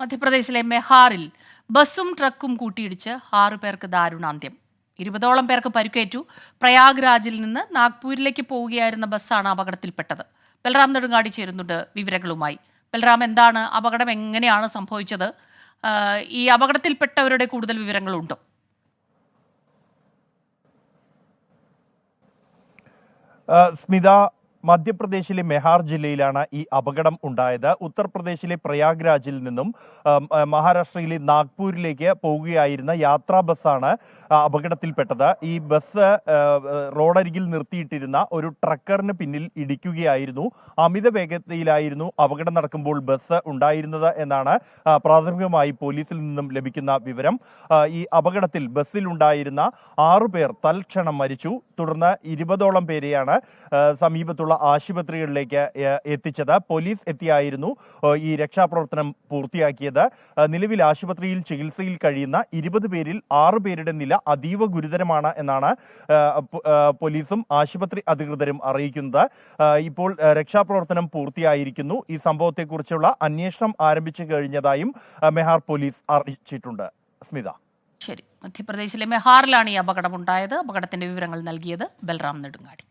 മധ്യപ്രദേശിലെ മെഹാറിൽ ബസ്സും ട്രക്കും കൂട്ടിയിടിച്ച് 6 പേർക്ക് ദാരുണാന്ത്യം. 20ഓളം പേർക്ക് പരിക്കേറ്റു. പ്രയാഗ്രാജിൽ നിന്ന് നാഗ്പൂരിലേക്ക് പോവുകയായിരുന്ന ബസ്സാണ് അപകടത്തിൽപ്പെട്ടത്. ബൽറാം നെടുങ്ങാടി ചേരുന്നുണ്ട് വിവരങ്ങളുമായി. ബൽറാം, എന്താണ് അപകടം, എങ്ങനെയാണ് സംഭവിച്ചത്? ഈ അപകടത്തിൽപ്പെട്ടവരുടെ കൂടുതൽ വിവരങ്ങളുണ്ടോ? സ്മിത, മധ്യപ്രദേശിലെ മെഹാർ ജില്ലയിലാണ് ഈ അപകടം ഉണ്ടായത്. ഉത്തർപ്രദേശിലെ പ്രയാഗ്രാജിൽ നിന്നും മഹാരാഷ്ട്രയിലെ നാഗ്പൂരിലേക്ക് പോവുകയായിരുന്ന യാത്രാ ബസ്സാണ് അപകടത്തിൽപ്പെട്ടത്. ഈ ബസ് റോഡരികിൽ നിർത്തിയിട്ടിരുന്ന ഒരു ട്രക്കറിന് പിന്നിൽ ഇടിക്കുകയായിരുന്നു. അമിത വേഗതയിലായിരുന്നു അപകടം നടക്കുമ്പോൾ ബസ് ഉണ്ടായിരുന്നത് എന്നാണ് പ്രാഥമികമായി പോലീസിൽ നിന്നും ലഭിക്കുന്ന വിവരം. ഈ അപകടത്തിൽ ബസ്സിലുണ്ടായിരുന്ന 6 പേർ തൽക്ഷണം മരിച്ചു. തുടർന്ന് 20ഓളം പേരെയാണ് സമീപത്തുള്ള ആശുപത്രികളിലേക്ക് എത്തിച്ചത്. പോലീസ് എത്തിയായിരുന്നു ഈ രക്ഷാപ്രവർത്തനം പൂർത്തിയാക്കിയത്. നിലവിൽ ആശുപത്രിയിൽ ചികിത്സയിൽ കഴിയുന്ന 20 പേരിൽ 6 പേരുടെ നില അതീവ ഗുരുതരമാണ് എന്നാണ് പോലീസും ആശുപത്രി അധികൃതരും അറിയിക്കുന്നത്. ഇപ്പോൾ രക്ഷാപ്രവർത്തനം പൂർത്തിയായിരിക്കുന്നു. ഈ സംഭവത്തെക്കുറിച്ചുള്ള അന്വേഷണം ആരംഭിച്ചു കഴിഞ്ഞതായും മെഹാർ പോലീസ് അറിയിച്ചിട്ടുണ്ട്. സ്മിത, ശരി. മധ്യപ്രദേശിലെ മെഹാറിലാണ് ഈ അപകടമുണ്ടായത്. അപകടത്തിന്റെ വിവരങ്ങൾ നൽകിയത് ബൽറാം നെടുങ്ങാടി.